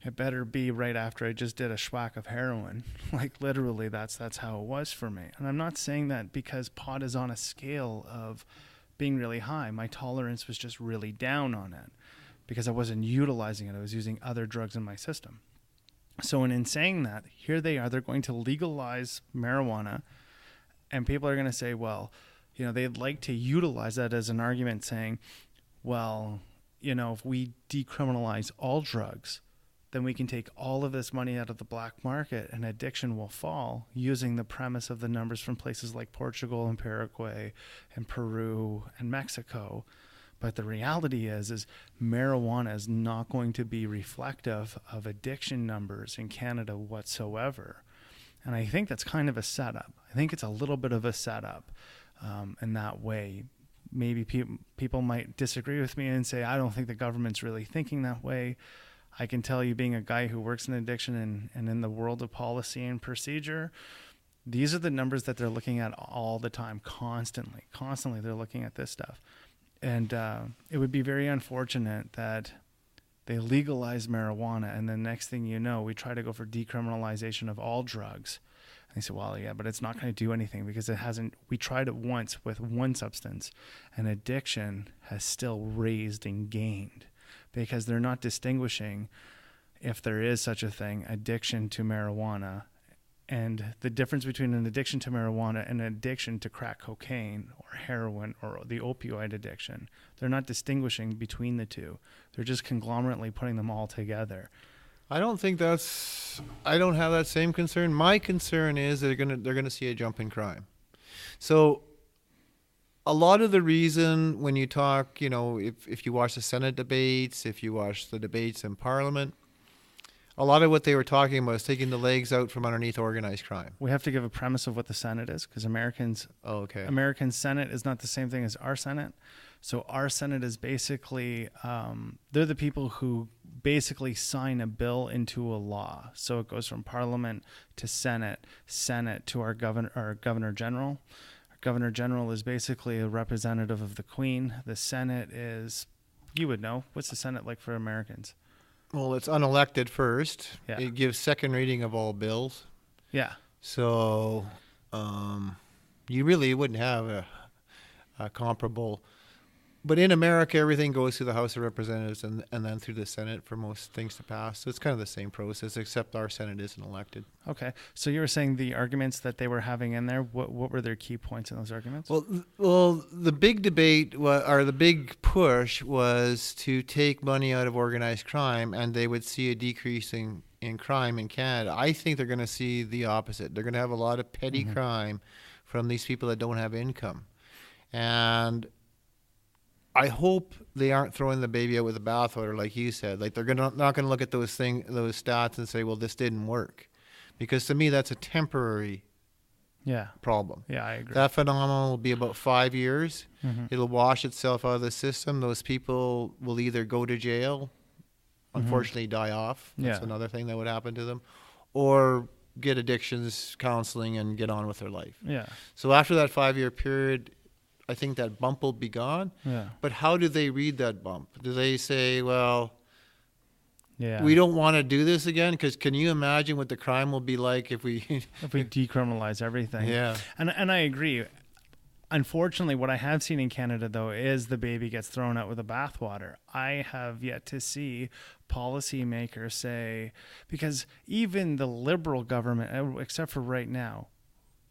it better be right after I just did a schwack of heroin. Like literally, that's how it was for me. And I'm not saying that because pot is on a scale of being really high. My tolerance was just really down on it because I wasn't utilizing it. I was using other drugs in my system. So in saying that, here they are, they're going to legalize marijuana. And people are going to say, well, they'd like to utilize that as an argument saying, well, if we decriminalize all drugs, then we can take all of this money out of the black market and addiction will fall, using the premise of the numbers from places like Portugal and Paraguay and Peru and Mexico. But the reality is marijuana is not going to be reflective of addiction numbers in Canada whatsoever. And I think that's kind of a setup. I think it's a little bit of a setup in that way. maybe people might disagree with me and say, I don't think the government's really thinking that way. I can tell you, being a guy who works in addiction and in the world of policy and procedure, these are the numbers that they're looking at all the time, constantly they're looking at this stuff. And it would be very unfortunate that they legalize marijuana, and the next thing you know, we try to go for decriminalization of all drugs. And they say, well, yeah, but it's not going to do anything because it hasn't. We tried it once with one substance, and addiction has still raised and gained because they're not distinguishing, if there is such a thing, addiction to marijuana. And the difference between an addiction to marijuana and an addiction to crack cocaine or heroin or the opioid addiction, they're not distinguishing between the two. They're just conglomerately putting them all together.
I don't have that same concern. My concern is they're gonna see a jump in crime. So a lot of the reason when you talk, if you watch the Senate debates, if you watch the debates in Parliament, a lot of what they were talking about is taking the legs out from underneath organized crime.
We have to give a premise of what the Senate is, because American Senate is not the same thing as our Senate. So our Senate is basically, they're the people who basically sign a bill into a law. So it goes from Parliament to Senate to our Governor General. Our Governor General is basically a representative of the Queen. The Senate is, you would know, what's the Senate like for Americans?
Well, it's unelected first.
Yeah.
It gives second reading of all bills.
Yeah.
So you really wouldn't have a comparable. But in America, everything goes through the House of Representatives and then through the Senate for most things to pass. So it's kind of the same process, except our Senate isn't elected.
Okay. So you were saying the arguments that they were having in there, what were their key points in those arguments?
Well, the big debate or the big push was to take money out of organized crime, and they would see a decrease in crime in Canada. I think they're going to see the opposite. They're going to have a lot of petty crime from these people that don't have income. And I hope they aren't throwing the baby out with the bathwater, like you said. Like they're not going to look at those stats and say, "Well, this didn't work," because to me that's a temporary problem.
Yeah, I agree.
That phenomenon will be about 5 years.
Mm-hmm.
It'll wash itself out of the system. Those people will either go to jail, unfortunately die off. That's another thing that would happen to them, or get addictions counseling and get on with their life.
Yeah.
So after that 5-year period, I think that bump will be gone.
Yeah.
But how do they read that bump? Do they say, well,
we
don't want to do this again? Because can you imagine what the crime will be like if we
decriminalize everything?
Yeah.
And I agree. Unfortunately, what I have seen in Canada, though, is the baby gets thrown out with the bathwater. I have yet to see policymakers say, because even the Liberal government, except for right now,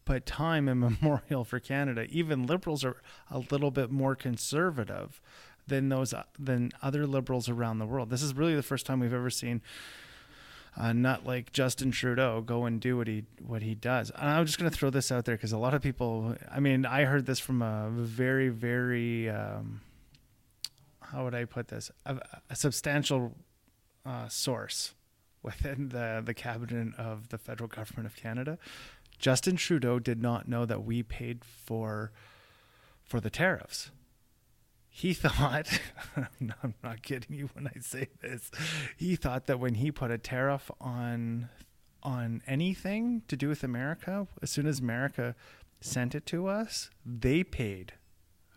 but time immemorial for Canada, even Liberals are a little bit more conservative than other Liberals around the world. This is really the first time we've ever seen a nut like Justin Trudeau go and do what he does. And I'm just going to throw this out there because a lot of people, I heard this from a very, very, how would I put this? A substantial source within the cabinet of the federal government of Canada. Justin Trudeau did not know that we paid for the tariffs. He thought, I'm not kidding you when I say this, he thought that when he put a tariff on anything to do with America, as soon as America sent it to us, they paid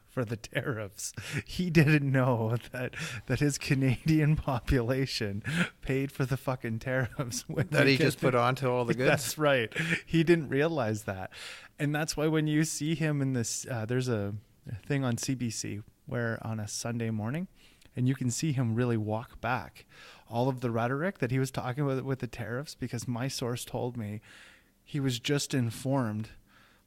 for the tariffs. He didn't know that his Canadian population paid for the fucking tariffs.
That he just put onto all the goods?
That's right. He didn't realize that. And that's why when you see him in this, there's a thing on CBC where on a Sunday morning, and you can see him really walk back all of the rhetoric that he was talking about with the tariffs, because my source told me he was just informed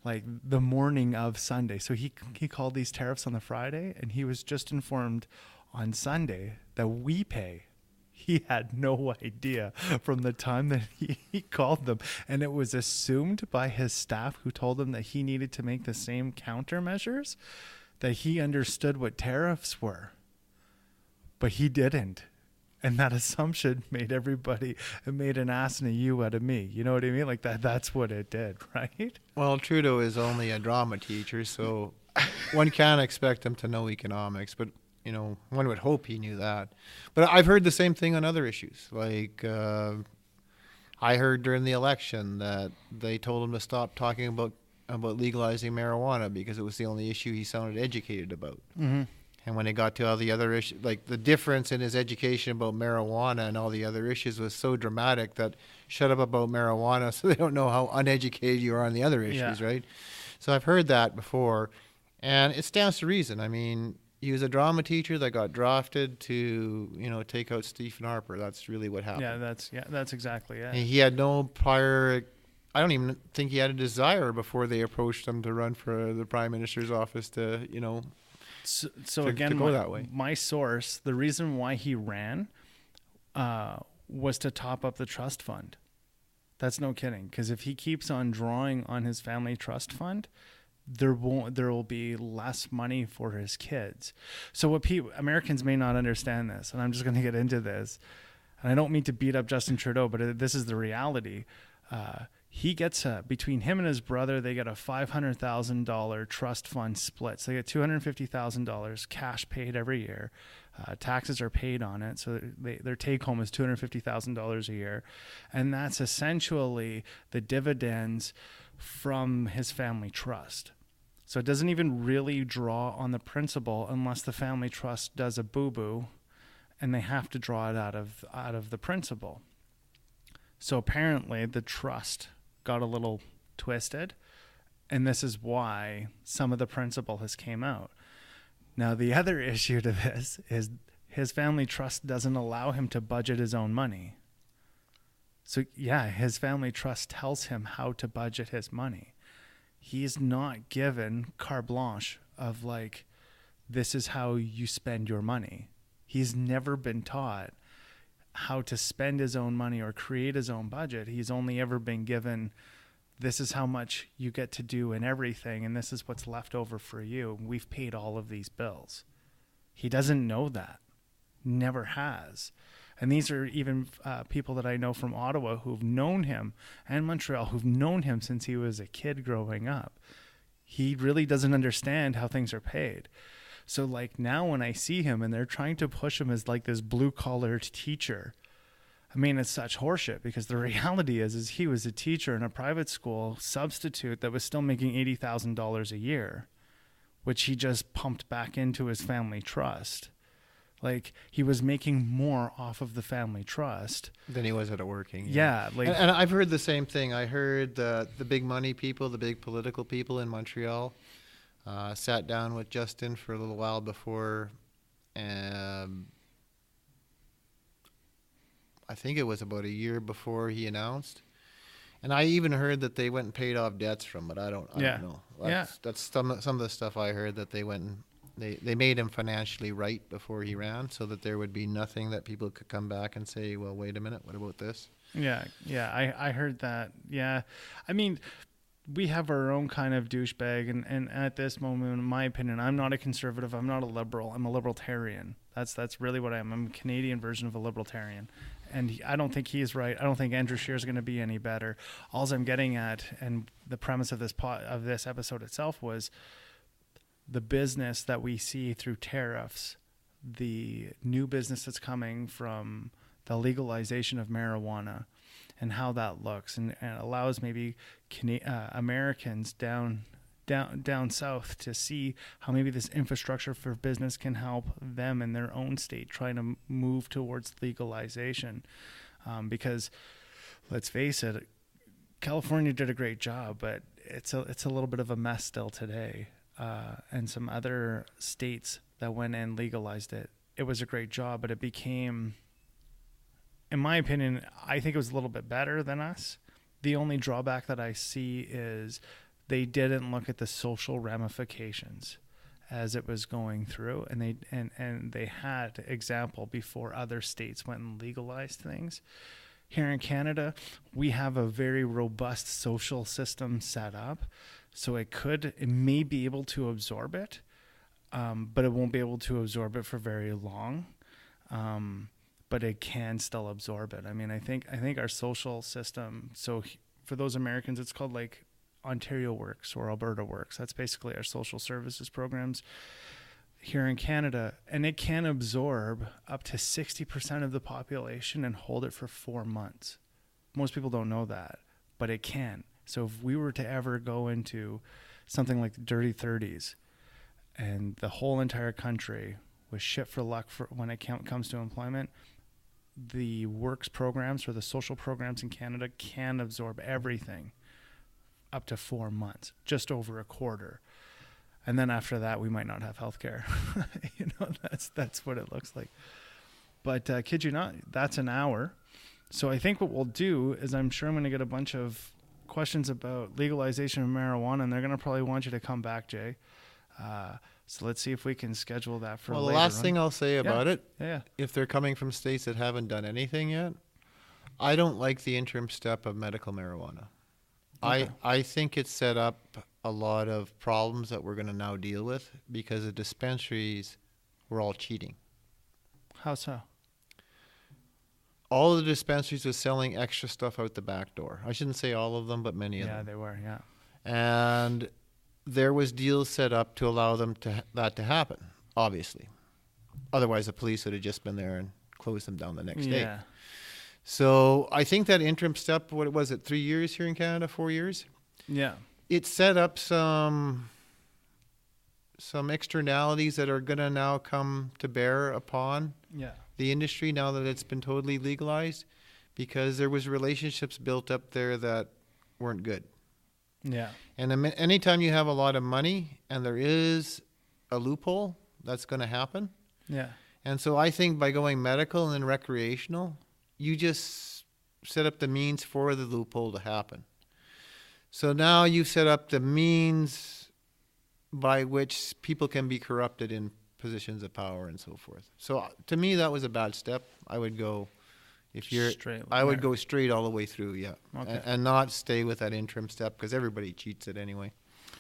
like the morning of Sunday. So he called these tariffs on the Friday, and he was just informed on Sunday that we pay. He had no idea from the time that he called them. And it was assumed by his staff, who told him that he needed to make the same countermeasures, that he understood what tariffs were. But he didn't. And that assumption made an ass and a you out of me. You know what I mean? Like that's what it did, right?
Well, Trudeau is only a drama teacher, so one can't expect him to know economics, but one would hope he knew that. But I've heard the same thing on other issues. Like I heard during the election that they told him to stop talking about legalizing marijuana because it was the only issue he sounded educated about.
Mm-hmm.
And when it got to all the other issues, like the difference in his education about marijuana and all the other issues was so dramatic that shut up about marijuana so they don't know how uneducated you are on the other issues, right? So I've heard that before, and it stands to reason. I mean, he was a drama teacher that got drafted to, take out Stephen Harper. That's really what happened.
That's exactly it.
And he had no prior. I don't even think he had a desire before they approached him to run for the Prime Minister's office to,
So again,
go that way.
My source, the reason why he ran was to top up the trust fund. That's no kidding. Because if he keeps on drawing on his family trust fund, there will be less money for his kids. So what Americans may not understand this, and I'm just going to get into this, and I don't mean to beat up Justin Trudeau, but this is the reality. He gets between him and his brother, they get a $500,000 trust fund split. So they get $250,000 cash paid every year. Taxes are paid on it, so their take home is $250,000 a year, and that's essentially the dividends from his family trust. So it doesn't even really draw on the principal unless the family trust does a boo-boo, and they have to draw it out of the principal. So apparently the trust got a little twisted, and this is why some of the principal has came out. Now, the other issue to this is his family trust doesn't allow him to budget his own money. So yeah, his family trust tells him how to budget his money. He's not given carte blanche of like, this is how you spend your money. He's never been taught how to spend his own money or create his own budget. He's only ever been given, this is how much you get to do in everything, and this is what's left over for you. We've paid all of these bills. He doesn't know that. Never has. And these are even people that I know from Ottawa who've known him, and Montreal, who've known him since he was a kid growing up. He really doesn't understand how things are paid. So like now when I see him and they're trying to push him as like this blue-collar teacher, I mean, it's such horseshit, because the reality is he was a teacher in a private school substitute that was still making $80,000 a year, which he just pumped back into his family trust. Like, he was making more off of the family trust
than he was at working.
Yeah. Like,
and I've heard the same thing. I heard the big money people, the big political people in Montreal, sat down with Justin for a little while before, I think it was about a year before he announced. And I even heard that they went and paid off debts from it. I don't know. That's some of the stuff I heard, that they went and they made him financially right before he ran, so that there would be nothing that people could come back and say, well, wait a minute, what about this?
Yeah, I heard that. Yeah. I mean, we have our own kind of douchebag, and at this moment, in my opinion, I'm not a conservative, I'm not a liberal, I'm a libertarian. That's really what I am. I'm a Canadian version of a libertarian. And I don't think he's right. I don't think Andrew Scheer is going to be any better. All I'm getting at, and the premise of this episode itself, was the business that we see through tariffs, the new business that's coming from the legalization of marijuana, and how that looks, and allows maybe Americans down south to see how maybe this infrastructure for business can help them in their own state trying to move towards legalization. Because let's face it, California did a great job, but it's a little bit of a mess still today. And some other states that went and legalized it, it was a great job, but it became, in my opinion, I think it was a little bit better than us. The only drawback that I see is they didn't look at the social ramifications as it was going through, and they had example before other states went and legalized things. Here in Canada, we have a very robust social system set up, so it may be able to absorb it, but it won't be able to absorb it for very long. But it can still absorb it. I mean, I think our social system. So for those Americans, it's called like Ontario Works or Alberta Works. That's basically our social services programs here in Canada, and it can absorb up to 60% of the population and hold it for 4 months. Most people don't know that, but it can. So if we were to ever go into something like the dirty 30s and the whole entire country was shit for luck for when it comes to employment, the works programs or the social programs in Canada can absorb everything up to 4 months, just over a quarter. And then after that, we might not have healthcare. That's what it looks like. But kid you not, that's an hour. So I think what we'll do is I'm sure I'm going to get a bunch of questions about legalization of marijuana, and they're going to probably want you to come back, Jay. So let's see if we can schedule that for later.
Well, the last thing I'll say about it,
yeah,
if they're coming from states that haven't done anything yet, I don't like the interim step of medical marijuana. Okay. I think it set up a lot of problems that we're going to now deal with because the dispensaries were all cheating.
How so?
All of the dispensaries were selling extra stuff out the back door. I shouldn't say all of them, but many of them.
Yeah, they were, yeah.
And there was deals set up to allow them that to happen, obviously. Otherwise, the police would have just been there and closed them down the next day. So I think that interim step, what was it, 3 years here in Canada, 4 years?
Yeah.
It set up some externalities that are going to now come to bear upon the industry now that it's been totally legalized, because there was relationships built up there that weren't good.
Yeah.
And anytime you have a lot of money and there is a loophole, that's going to happen.
Yeah.
And so I think by going medical and then recreational, you just set up the means for the loophole to happen. So now you've set up the means by which people can be corrupted in positions of power and so forth. So to me, that was a bad step. I would go, go straight all the way through, yeah. Okay. And not stay with that interim step because everybody cheats it anyway.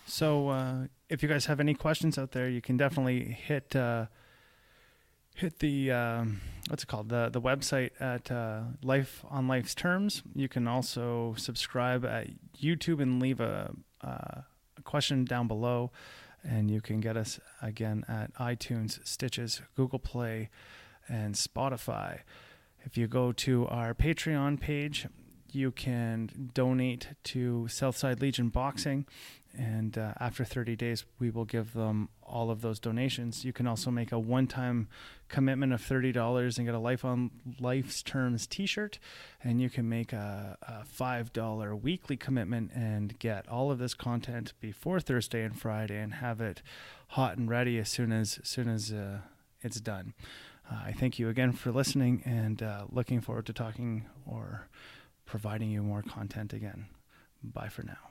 So if you guys have any questions out there, you can definitely hit the what's it called, the website at Life on Life's Terms. You can also subscribe at YouTube and leave a question down below, and you can get us again at iTunes, Stitches, Google Play, and Spotify. If you go to our Patreon page, you can donate to Southside Legion Boxing, and after 30 days, we will give them all of those donations. You can also make a one-time commitment of $30 and get a Life on Life's Terms t-shirt, and you can make a $5 weekly commitment and get all of this content before Thursday and Friday and have it hot and ready as soon as it's done. I thank you again for listening, and looking forward to talking or providing you more content again. Bye for now.